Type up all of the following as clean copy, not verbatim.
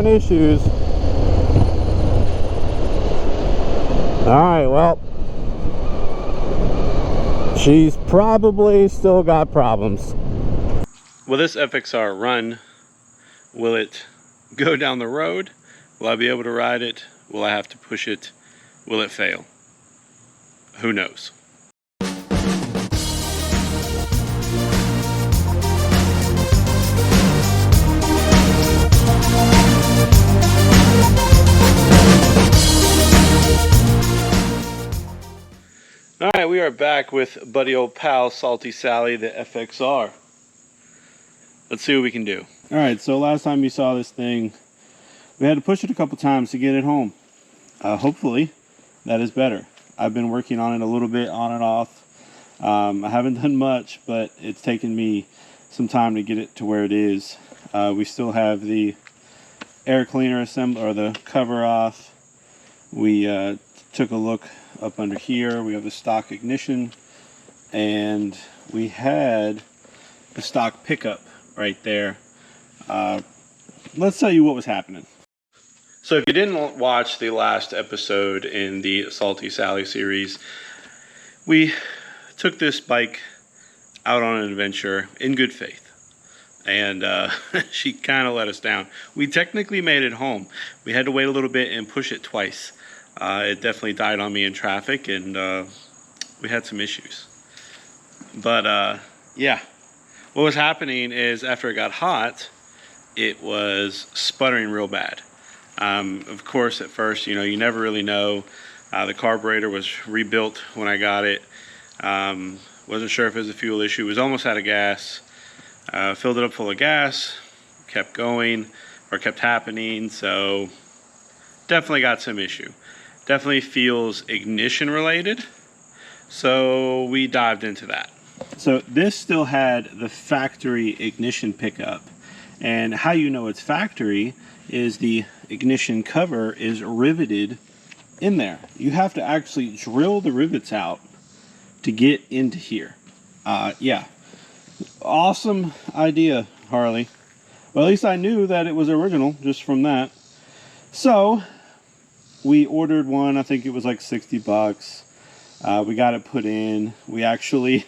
having issues. Alright, well, she's probably still got problems. Will this FXR run? Will it go down the road? Will I be able to ride it? Will I have to push it? Will it fail? Who knows? Alright, we are back with buddy old pal Salty Sally, the FXR. Let's see what we can do. Alright, so last time you saw this thing, we had to push it a couple times to get it home. Hopefully, that is better. I've been working on it a little bit, on and off. I haven't done much, but it's taken me some time to get it to where it is. We still have the air cleaner assembly, or the cover off. We took a look up under here. We have the stock ignition, and we had the stock pickup right there. Let's tell you what was happening. So if you didn't watch the last episode in the Salty Sally series, we took this bike out on an adventure in good faith, and she kind of let us down. We technically made it home. We had to wait a little bit and push it twice. It definitely died on me in traffic, and we had some issues. But yeah, what was happening is after it got hot, it was sputtering real bad. Of course, at first, you never really know. The carburetor was rebuilt when I got it. Wasn't sure if it was a fuel issue. It was almost out of gas. Filled it up full of gas, kept going, or kept happening, so definitely got some issue. Definitely feels ignition related, so we dived into that. So this still had the factory ignition pickup, and how you know it's factory is the ignition cover is riveted in there. You have to actually drill the rivets out to get into here. Yeah, awesome idea, Harley. Well, at least I knew that it was original just from that. So we ordered one. I think it was like 60 bucks. We got it put in. We actually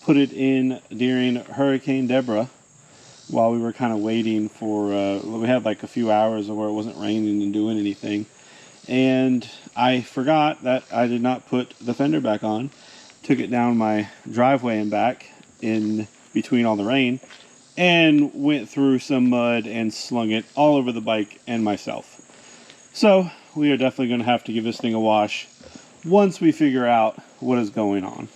put it in during Hurricane Deborah while we were kind of waiting for, we had like a few hours where it wasn't raining and doing anything. And I forgot that I did not put the fender back on. Took it down my driveway and back in between all the rain, and went through some mud and slung it all over the bike and myself. So we are definitely going to have to give this thing a wash once we figure out what is going on.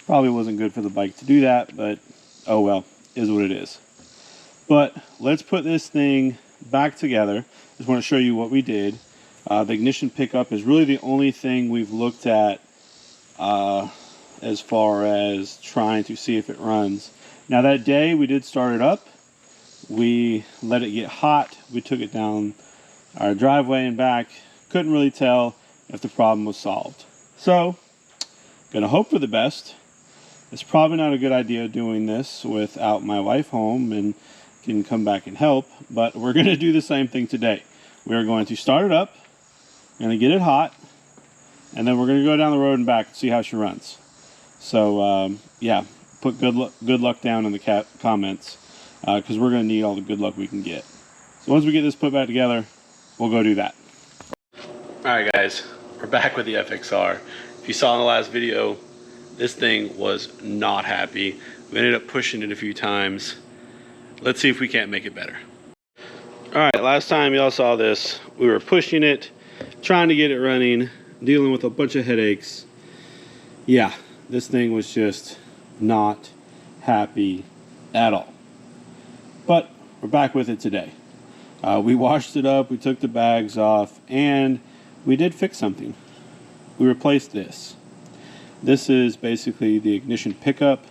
Probably wasn't good for the bike to do that, but oh well, is what it is. But let's put this thing back together. Just want to show you what we did. The ignition pickup is really the only thing we've looked at as far as trying to see if it runs. Now that day we did start it up. We let it get hot. We took it down our driveway and back. Couldn't really tell if the problem was solved. So, gonna hope for the best. It's probably not a good idea doing this without my wife home and can come back and help, but we're gonna do the same thing today. We are going to start it up, gonna get it hot, and then we're gonna go down the road and back and see how she runs. So yeah, put good luck down in the comments, because we're gonna need all the good luck we can get. So once we get this put back together, we'll go do that. Alright guys, we're back with the FXR. If you saw in the last video, this thing was not happy. We ended up pushing it a few times. Let's see if we can't make it better. Alright, last time y'all saw this, we were pushing it, trying to get it running, dealing with a bunch of headaches. Yeah, this thing was just not happy at all. But we're back with it today. We washed it up, we took the bags off, and we did fix something. We replaced this. This is basically the ignition pickup,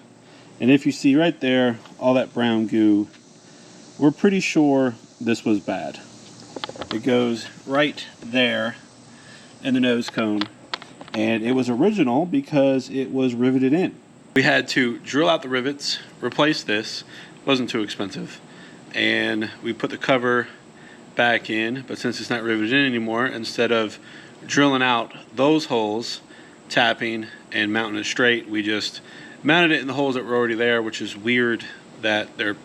and if you see right there all that brown goo, we're pretty sure this was bad. It goes right there in the nose cone, and it was original because it was riveted in. We had to drill out the rivets, replace this. It wasn't too expensive, and we put the cover back in, but since it's not riveted in anymore, instead of drilling out those holes, tapping and mounting it straight, we just mounted it in the holes that were already there, which is weird that they're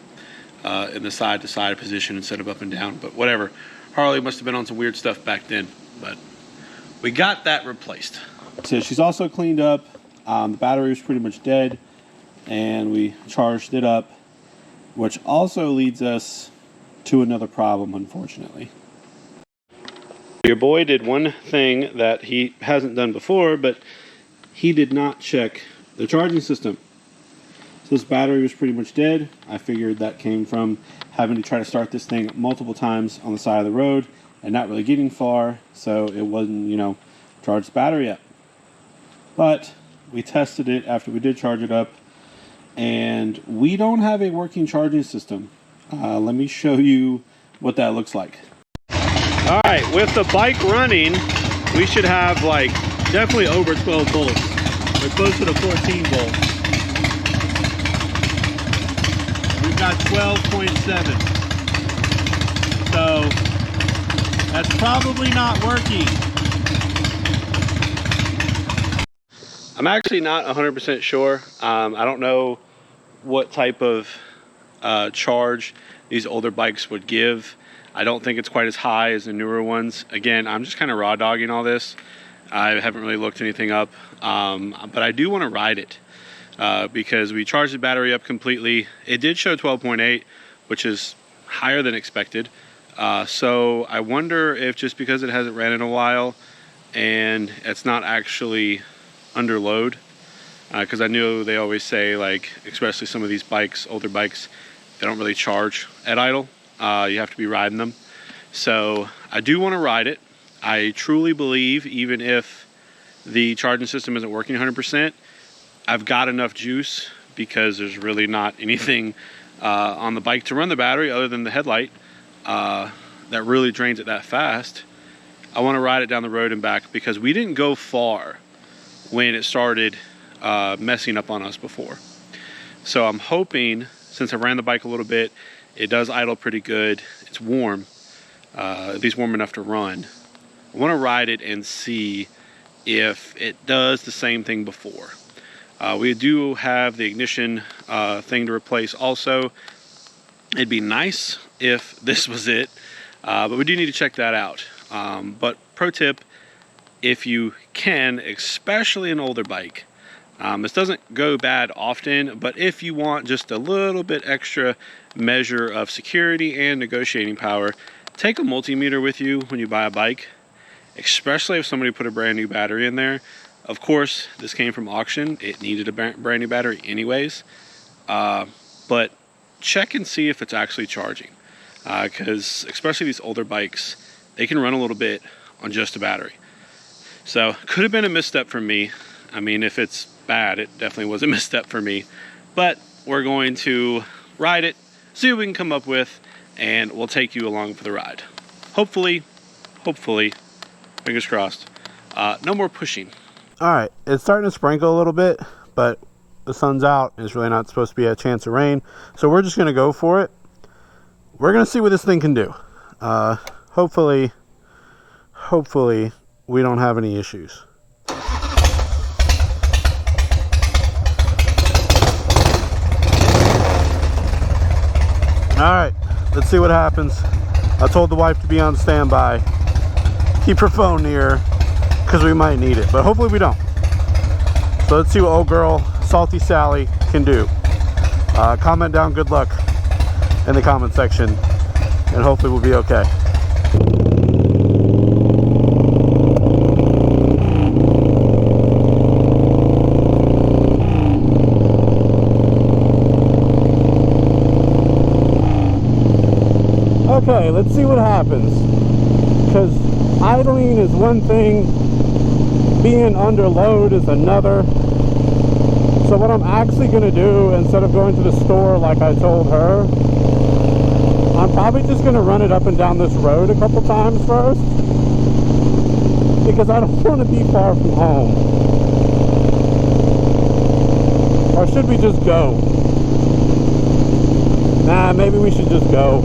in the side to side position instead of up and down, but whatever. Harley must have been on some weird stuff back then, but we got that replaced. So she's also cleaned up. The battery was pretty much dead, and we charged it up, which also leads us to another problem, unfortunately. Your boy did one thing that he hasn't done before, but he did not check the charging system. So this battery was pretty much dead. I figured that came from having to try to start this thing multiple times on the side of the road and not really getting far, so it wasn't, you know, charged the battery up. But we tested it after we did charge it up, and we don't have a working charging system. Let me show you what that looks like. All right, with the bike running, we should have like definitely over 12 volts. We're closer to 14 volts. We've got 12.7. So that's probably not working. I'm actually not 100% sure. I don't know what type of charge these older bikes would give. I don't think it's quite as high as the newer ones. Again, I'm just kind of raw dogging all this. I haven't really looked anything up, but I do want to ride it because we charged the battery up completely. It did show 12.8, which is higher than expected. So I wonder if just because it hasn't ran in a while and it's not actually under load, because I know they always say, like, especially some of these bikes, older bikes, they don't really charge at idle. You have to be riding them. So I do want to ride it. I truly believe, even if the charging system isn't working 100%, I've got enough juice, because there's really not anything on the bike to run the battery other than the headlight that really drains it that fast. I want to ride it down the road and back, because we didn't go far when it started messing up on us before. So I'm hoping, since I ran the bike a little bit, it does idle pretty good. It's warm, at least warm enough to run. I want to ride it and see if it does the same thing before. We do have the ignition thing to replace also. It'd be nice if this was it, but we do need to check that out. But pro tip, if you can, especially an older bike, this doesn't go bad often, but if you want just a little bit extra measure of security and negotiating power, take a multimeter with you when you buy a bike, especially if somebody put a brand new battery in there. Of course, this came from auction. It needed a brand new battery anyways, but check and see if it's actually charging, because especially these older bikes, they can run a little bit on just a battery. So could have been a misstep for me. I mean, if it's bad, it definitely was a misstep for me, but we're going to ride it, see what we can come up with, and we'll take you along for the ride. Hopefully, fingers crossed, no more pushing. All right, it's starting to sprinkle a little bit, but the sun's out and it's really not supposed to be a chance of rain, so we're just going to go for it. We're going to see what this thing can do. Hopefully we don't have any issues. All right, let's see what happens. I told the wife to be on standby. Keep her phone near, because we might need it, but hopefully we don't. So let's see what old girl Salty Sally can do. Comment down good luck in the comment section, and hopefully we'll be okay. Okay, let's see what happens, because idling is one thing, being under load is another. So what I'm actually going to do, instead of going to the store like I told her, I'm probably just going to run it up and down this road a couple times first, because I don't want to be far from home. Or should we just go? Nah, maybe we should just go.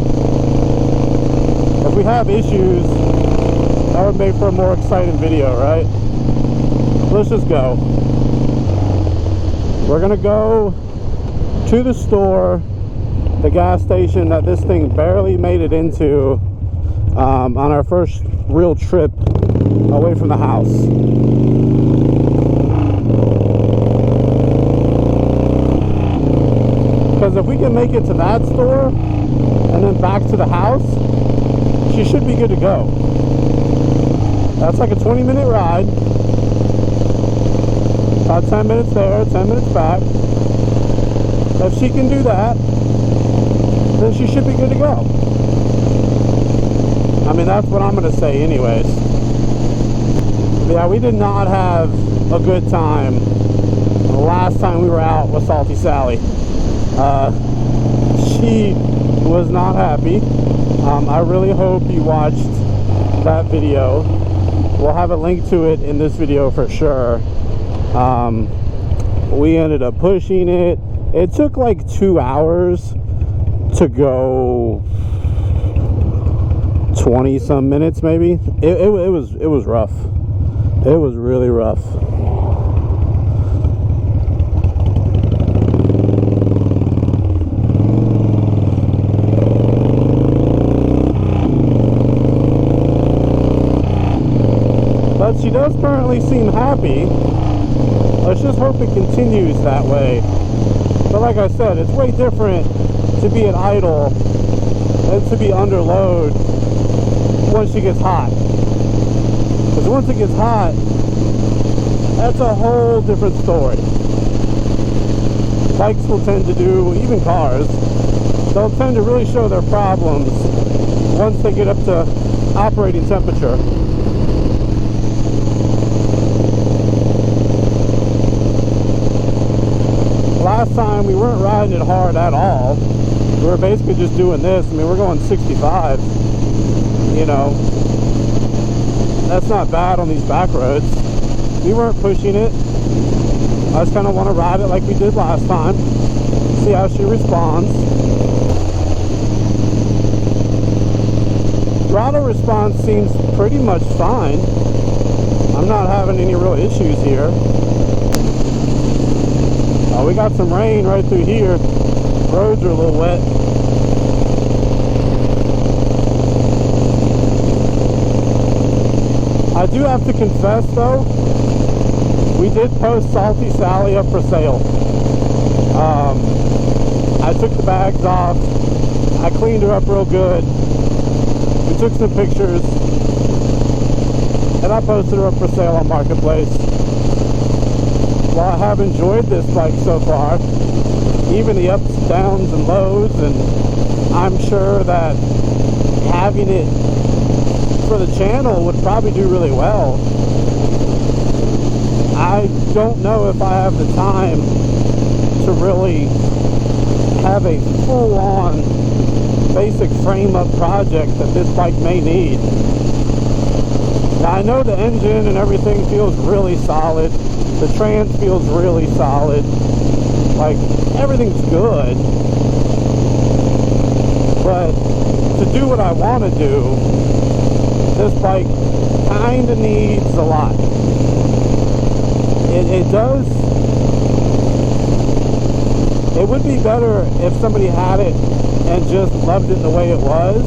Or if we have issues, that would make for a more exciting video, right? Let's just go. We're gonna go to the store, the gas station that this thing barely made it into on our first real trip away from the house. Because if we can make it to that store and then back to the house, she should be good to go. That's like a 20-minute ride. About 10 minutes there, 10 minutes back. If she can do that, then she should be good to go. I mean, that's what I'm going to say anyways. But yeah, we did not have a good time the last time we were out with Salty Sally. She was not happy. I really hope you watched that video. We'll have a link to it in this video for sure. We ended up pushing it. It took like 2 hours to go 20 some minutes maybe. It was rough. It was really rough. But she does currently seem happy. Let's just hope it continues that way. But like I said, it's way different to be at idle than to be under load once she gets hot. Because once it gets hot, that's a whole different story. Bikes will tend to do, even cars, they'll tend to really show their problems once they get up to operating temperature. Last time we weren't riding it hard at all. We were basically just doing this. I mean, we're going 65. You know, that's not bad on these back roads. We weren't pushing it. I just kind of want to ride it like we did last time. See how she responds. Throttle response seems pretty much fine. I'm not having any real issues here. We got some rain right through here. Roads are a little wet. I do have to confess though, we did post Salty Sally up for sale. I took the bags off. I cleaned her up real good. We took some pictures. And I posted her up for sale on Marketplace. Well, I have enjoyed this bike so far, even the ups, downs, and lows, and I'm sure that having it for the channel would probably do really well. I don't know if I have the time to really have a full-on basic frame-up project that this bike may need. Now, I know the engine and everything feels really solid. The trans feels really solid. Like, everything's good. But to do what I want to do, this bike kind of needs a lot. It does. It would be better if somebody had it and just loved it the way it was.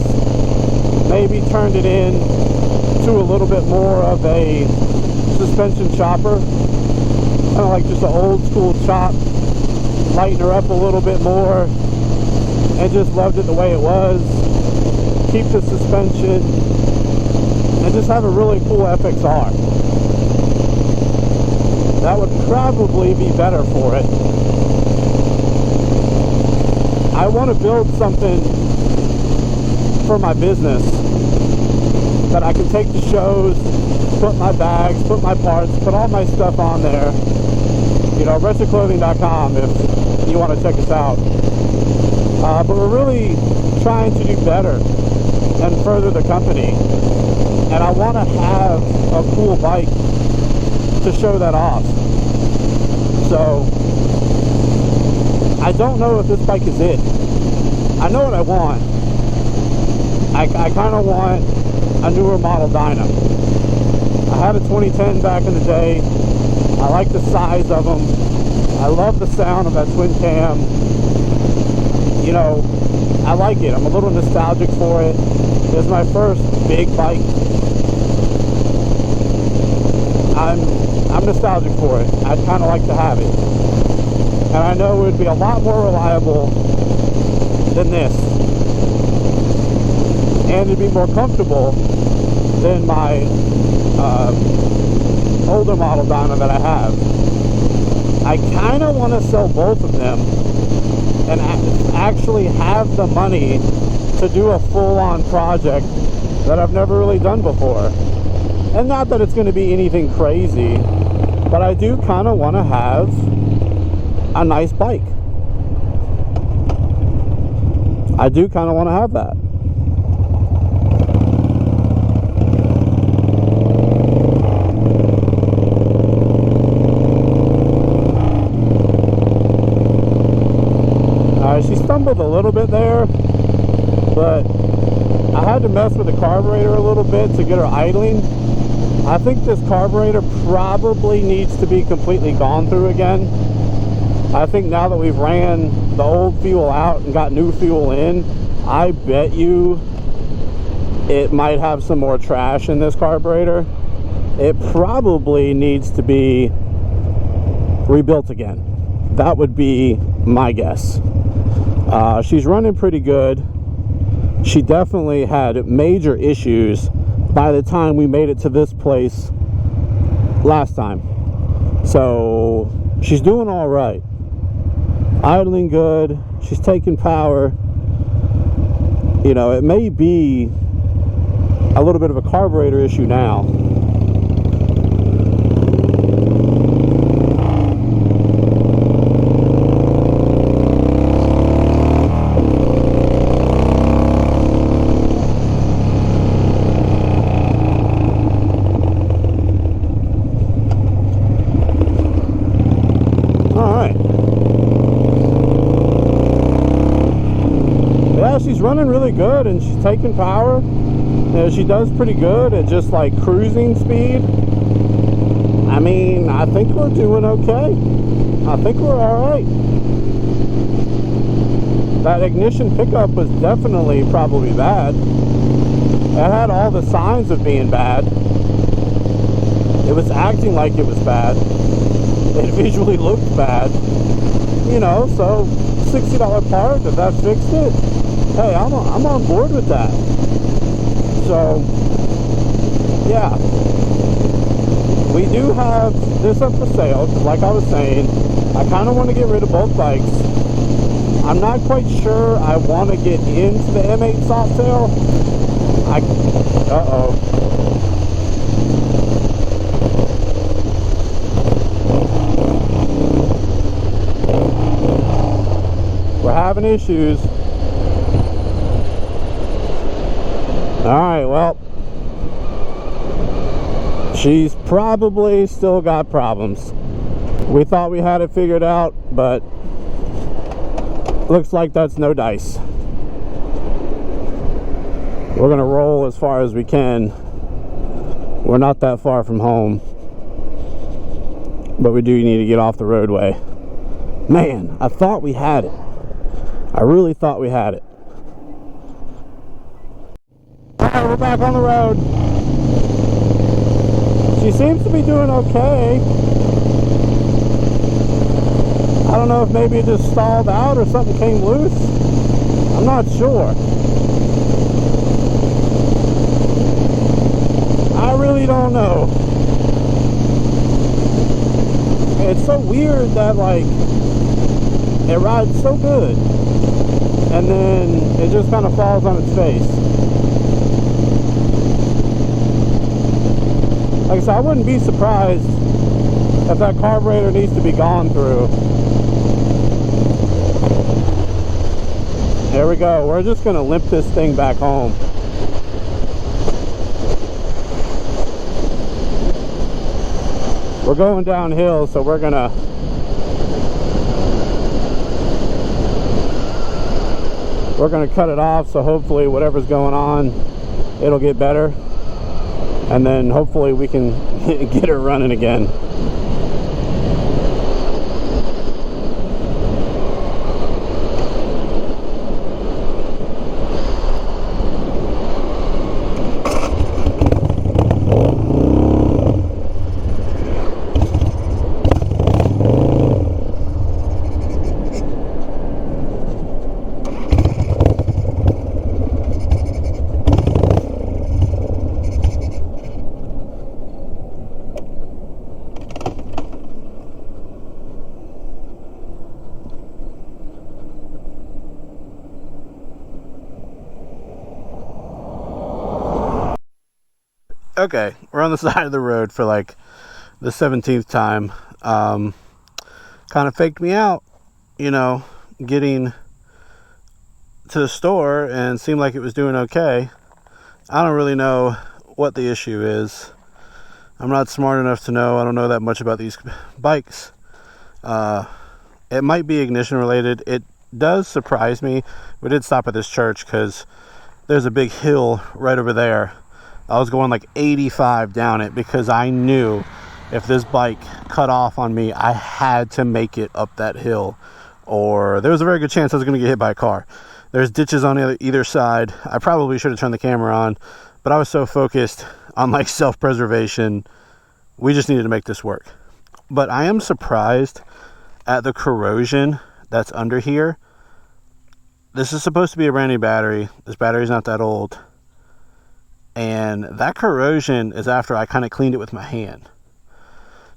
Maybe turned it in to a little bit more of a suspension chopper. Kind of like just an old school chop, lighten her up a little bit more, and just loved it the way it was. Keep the suspension, and just have a really cool FXR. That would probably be better for it. I want to build something for my business that I can take to shows, put my bags, put my parts, put all my stuff on there. You know, wretchedclothing.com if you want to check us out. But we're really trying to do better and further the company. And I want to have a cool bike to show that off. So, I don't know if this bike is it. I know what I want. I kind of want a newer model dyno. I had a 2010 back in the day. I like the size of them. I love the sound of that twin cam. You know, I like it. I'm a little nostalgic for it. It was my first big bike. I'm nostalgic for it. I'd kind of like to have it. And I know it would be a lot more reliable than this. And it'd be more comfortable than my older model dyno that I have. I kind of want to sell both of them and actually have the money to do a full-on project that I've never really done before. And not that it's going to be anything crazy, but I do kind of want to have a nice bike. I do kind of want to have that. She stumbled a little bit there, but I had to mess with the carburetor a little bit to get her idling. I think this carburetor probably needs to be completely gone through again. I think now that we've ran the old fuel out and got new fuel in, I bet you it might have some more trash in this carburetor. It probably needs to be rebuilt again. That would be my guess. She's running pretty good. She definitely had major issues by the time we made it to this place last time. So she's doing all right. Idling good. She's taking power. You know, it may be a little bit of a carburetor issue now. She's running really good and she's taking power. You know, she does pretty good at just like cruising speed. I mean, I think we're doing okay. I think we're alright. That ignition pickup was definitely probably bad. It had all the signs of being bad. It was acting like it was bad. It visually looked bad. You know, so $60 part, if that fixed it, hey, I'm on board with that. So, yeah. We do have this up for sale, because like I was saying, I kind of want to get rid of both bikes. I'm not quite sure I want to get into the M8 Softail. Uh-oh. We're having issues. Alright, well, she's probably still got problems. We thought we had it figured out, but looks like that's no dice. We're gonna roll as far as we can. We're not that far from home, but we do need to get off the roadway. Man, I thought we had it. I really thought we had it. Alright, we're back on the road. She seems to be doing okay. I don't know if maybe it just stalled out or something came loose. I'm not sure. I really don't know. It's so weird that, like, it rides so good and then it just kind of falls on its face. Like I said, I wouldn't be surprised if that carburetor needs to be gone through. There we go. We're just going to limp this thing back home. We're going downhill, so we're going to we're going to cut it off, so hopefully whatever's going on, it'll get better, and then hopefully we can get it running again. Okay, we're on the side of the road for like the 17th time. Kind of faked me out, you know, getting to the store and seemed like it was doing okay. I don't really know what the issue is. I'm not smart enough to know. I don't know that much about these bikes. It might be ignition related. It does surprise me. We did stop at this church because there's a big hill right over there. I was going like 85 down it because I knew if this bike cut off on me, I had to make it up that hill, or there was a very good chance I was going to get hit by a car. There's ditches on either side. I probably should have turned the camera on, but I was so focused on like self-preservation. We just needed to make this work. But I am surprised at the corrosion that's under here. This is supposed to be a brand new battery. This battery's not that old. And that corrosion is after I kind of cleaned it with my hand.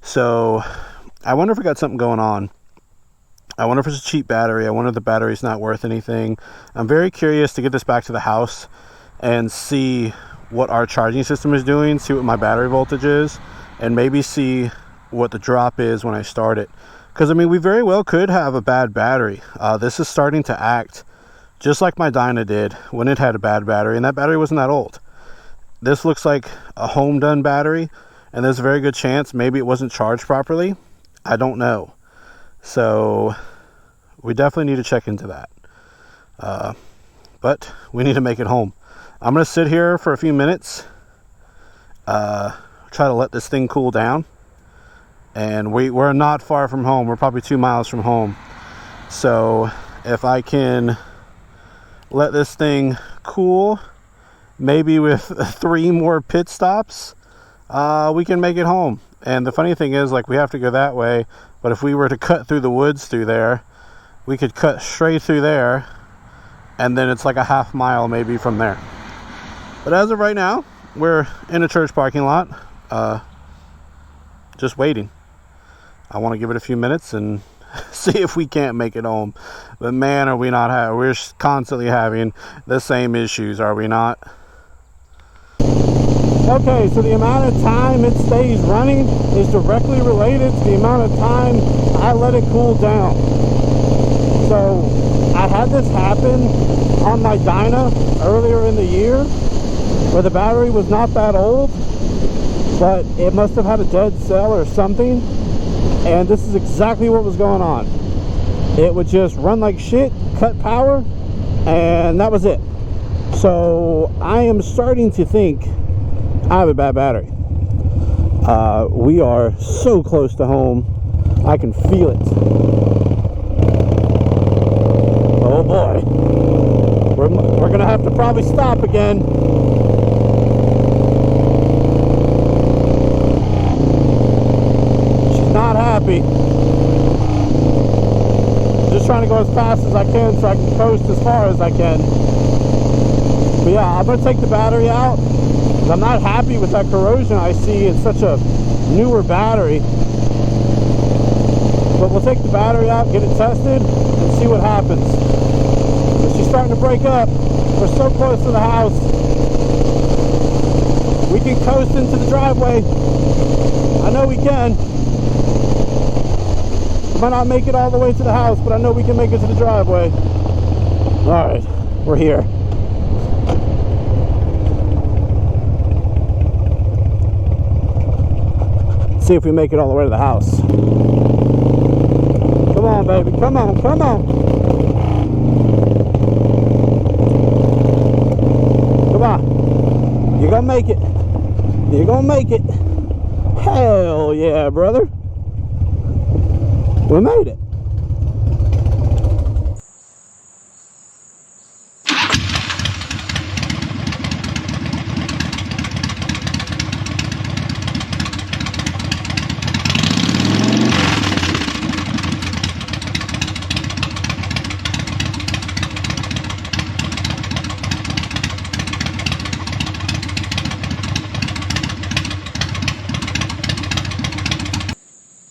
So I wonder if we got something going on. I wonder if it's a cheap battery. I wonder if the battery's not worth anything. I'm very curious to get this back to the house and see what our charging system is doing, see what my battery voltage is, and maybe see what the drop is when I start it. Because, I mean, we very well could have a bad battery. This is starting to act just like my Dyna did when it had a bad battery, and that battery wasn't that old. This looks like a home done battery, and there's a very good chance maybe it wasn't charged properly. I don't know. So we definitely need to check into that. But we need to make it home. I'm going to sit here for a few minutes, try to let this thing cool down. And we're not far from home. We're probably 2 miles from home. So if I can let this thing cool, maybe with 3 more pit stops, we can make it home. And the funny thing is, like, we have to go that way, but if we were to cut through the woods through there, we could cut straight through there, and then it's like a half mile maybe from there. But as of right now, we're in a church parking lot, just waiting. I want to give it a few minutes and see if we can't make it home. But man, are we not we're constantly having the same issues, are we not? Okay, so the amount of time it stays running is directly related to the amount of time I let it cool down. So I had this happen on my Dyna earlier in the year where the battery was not that old, but it must have had a dead cell or something, and this is exactly what was going on. It would just run like shit, cut power, and that was it. So I am starting to think I have a bad battery. We are so close to home. I can feel it. Oh boy. We're gonna have to probably stop again. She's not happy. Just trying to go as fast as I can so I can coast as far as I can. But yeah, I'm gonna take the battery out. I'm not happy with that corrosion I see. It's such a newer battery. But we'll take the battery out, get it tested, and see what happens. But she's starting to break up. We're so close to the house. We can coast into the driveway. I know we can. Might not make it all the way to the house, but I know we can make it to the driveway. Alright, we're here. See if we make it all the way to the house. Come on, baby. Come on, come on. gonna make it. You're gonna make it. Hell yeah, brother. We made it.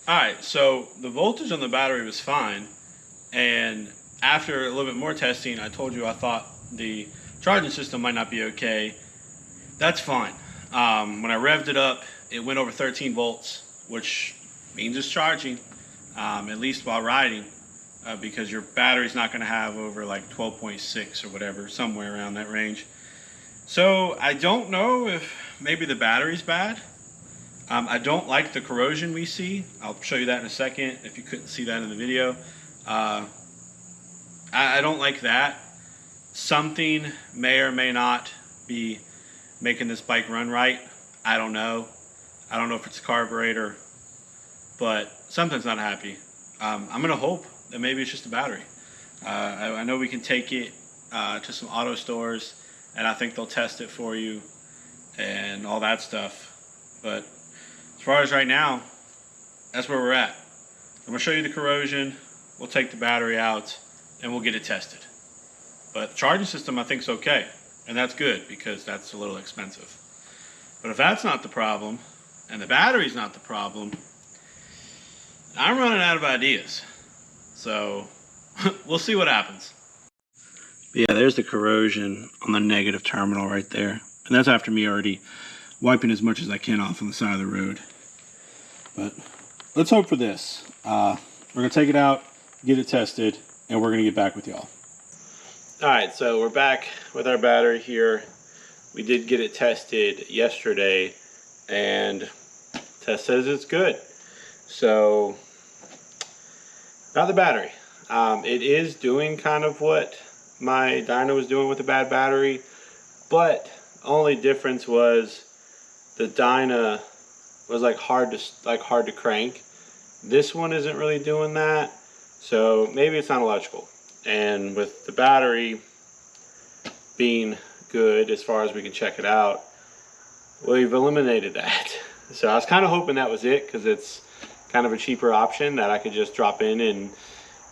Alright, so the voltage on the battery was fine, and after a little bit more testing, I told you I thought the charging system might not be okay. That's fine. When I revved it up, it went over 13 volts, which means it's charging, at least while riding, because your battery's not going to have over like 12.6 or whatever, somewhere around that range. So I don't know if maybe the battery's bad. I don't like the corrosion we see. I'll show you that in a second if you couldn't see that in the video. I don't like that. Something may or may not be making this bike run right. I don't know. I don't know if it's a carburetor, but something's not happy. I'm going to hope that maybe it's just a battery. I know we can take it to some auto stores, and I think they'll test it for you and all that stuff. But as far as right now, that's where we're at. I'm going to show you the corrosion, we'll take the battery out, and we'll get it tested. But the charging system I think is okay, and that's good because that's a little expensive. But if that's not the problem, and the battery's not the problem, I'm running out of ideas. So we'll see what happens. But yeah, there's the corrosion on the negative terminal right there. And that's after me already wiping as much as I can off on the side of the road. But let's hope for this. We're going to take it out, get it tested, and we're going to get back with y'all. Alright, so we're back with our battery here. We did get it tested yesterday, and test says it's good. So, not the battery. It is doing kind of what my dyno was doing with the bad battery, but only difference was the dyno was like hard to crank. This one isn't really doing that, so maybe it's not electrical. And with the battery being good as far as we can check it out, we've eliminated that. So I was kind of hoping that was it, because it's kind of a cheaper option that I could just drop in and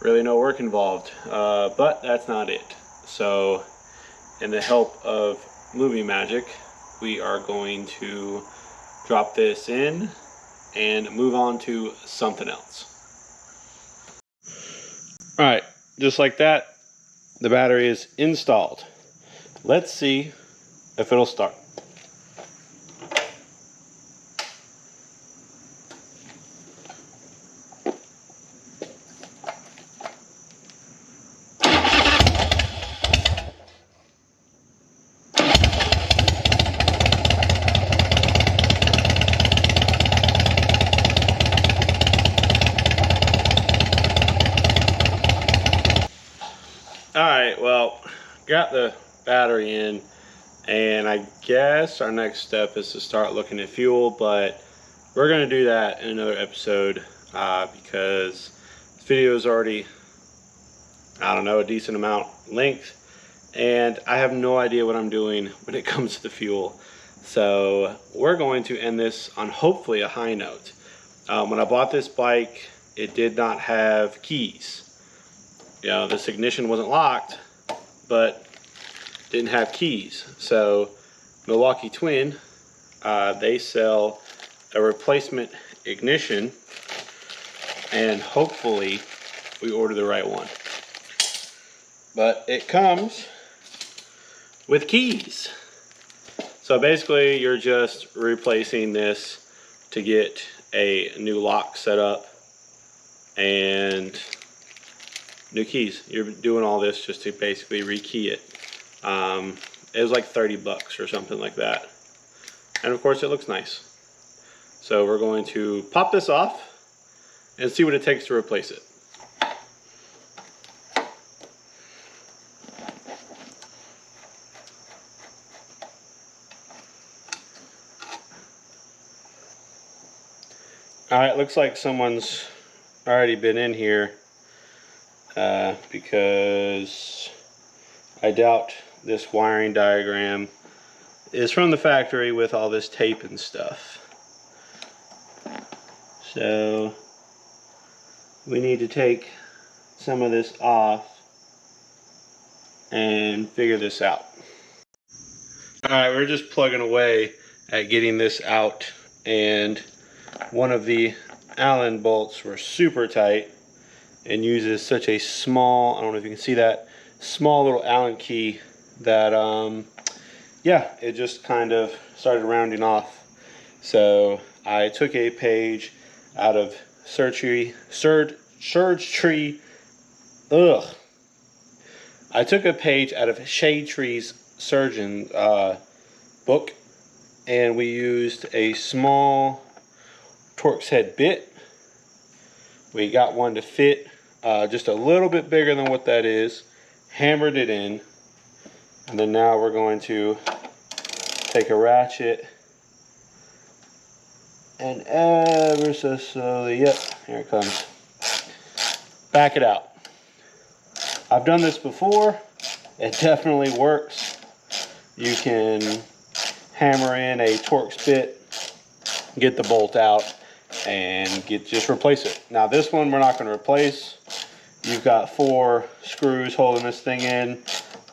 really no work involved. But that's not it. So in the help of movie magic, we are going to drop this in and move on to something else. All right, just like that, the battery is installed. Let's see if it'll start. Alright, well, got the battery in, and I guess our next step is to start looking at fuel, but we're going to do that in another episode because this video is already, I don't know, a decent amount length, and I have no idea what I'm doing when it comes to the fuel. So we're going to end this on hopefully a high note. When I bought this bike, it did not have keys. You know, this ignition wasn't locked, but didn't have keys. So Milwaukee Twin, they sell a replacement ignition, and hopefully we order the right one. But it comes with keys. So basically you're just replacing this to get a new lock set up and new keys. You're doing all this just to basically rekey it. It was like 30 bucks or something like that. And of course it looks nice. So we're going to pop this off and see what it takes to replace it. Alright, looks like someone's already been in here because I doubt this wiring diagram is from the factory with all this tape and stuff. So we need to take some of this off and figure this out. Alright, we're just plugging away at getting this out, and one of the Allen bolts were super tight and uses such a small, I don't know if you can see that, small little Allen key that yeah, it just kind of started rounding off. So I took a page out of I took a page out of Shade Tree's surgeon book, and we used a small Torx head bit. We got one to fit just a little bit bigger than what that is, hammered it in, and then now we're going to take a ratchet and ever so slowly, yep, here it comes, back it out. I've done this before. It definitely works. You can hammer in a Torx bit, get the bolt out, and just replace it. Now this one we're not going to replace. You've got 4 screws holding this thing in.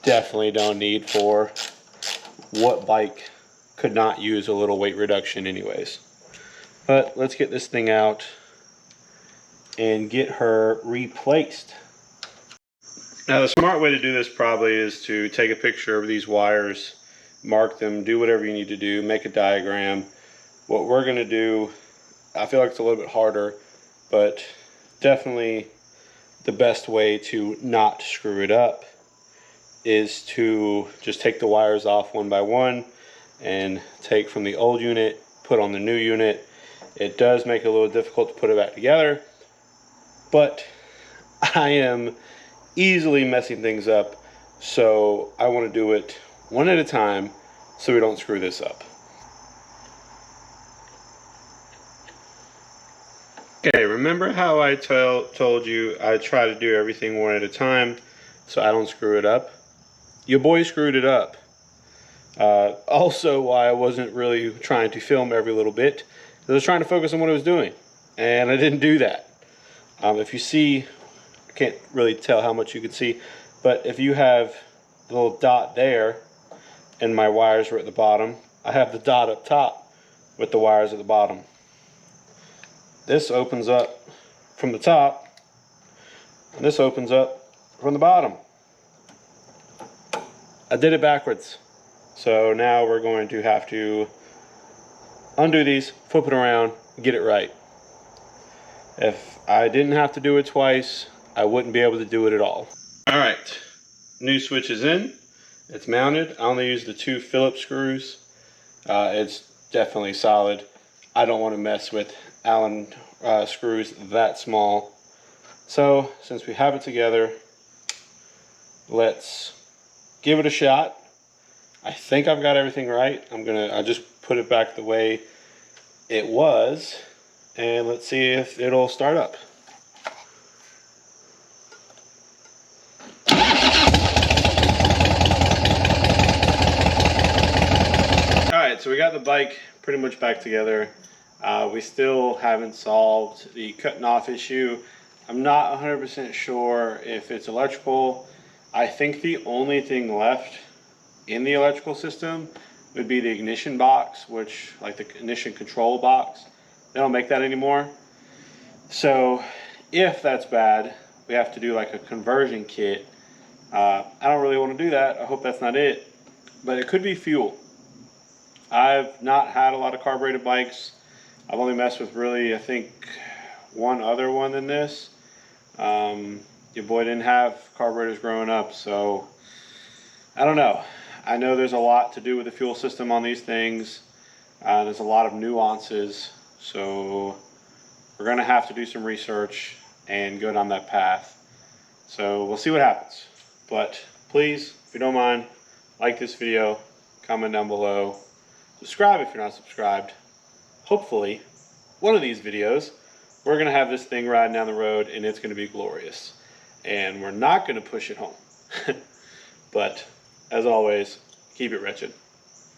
Definitely don't need 4. What bike could not use a little weight reduction anyways? But let's get this thing out and get her replaced. Now the smart way to do this probably is to take a picture of these wires, mark them, do whatever you need to do, make a diagram. What we're going to do, I feel like it's a little bit harder, but definitely the best way to not screw it up is to just take the wires off one by one and take from the old unit, put on the new unit. It does make it a little difficult to put it back together, but I am easily messing things up, so I want to do it one at a time so we don't screw this up. Okay, remember how I told you I try to do everything one at a time so I don't screw it up? Your boy screwed it up. Also, why I wasn't really trying to film every little bit, I was trying to focus on what I was doing, and I didn't do that. If you see, I can't really tell how much you can see, but if you have the little dot there and my wires were at the bottom, I have the dot up top with the wires at the bottom. This opens up from the top, and this opens up from the bottom. I did it backwards. So now we're going to have to undo these, flip it around, get it right. If I didn't have to do it twice, I wouldn't be able to do it at all. Alright, new switch is in. It's mounted. I only used the 2 Phillips screws. It's definitely solid. I don't want to mess with Allen screws that small. So since we have it together, let's give it a shot. I think I've got everything right. I just put it back the way it was, and let's see if it'll start up. Alright, so we got the bike pretty much back together. We still haven't solved the cutting off issue. I'm not 100% sure if it's electrical. I think the only thing left in the electrical system would be the ignition box, which, like the ignition control box, they don't make that anymore. So if that's bad, we have to do like a conversion kit. I don't really want to do that. I hope that's not it, but it could be fuel. I've not had a lot of carbureted bikes. I've only messed with really, I think, one other one than this. Your boy didn't have carburetors growing up, so I don't know. I know there's a lot to do with the fuel system on these things. There's a lot of nuances, so we're going to have to do some research and go down that path. So we'll see what happens. But please, if you don't mind, like this video, comment down below, subscribe if you're not subscribed. Hopefully, one of these videos, we're going to have this thing riding down the road and it's going to be glorious. And we're not going to push it home. But as always, keep it wretched.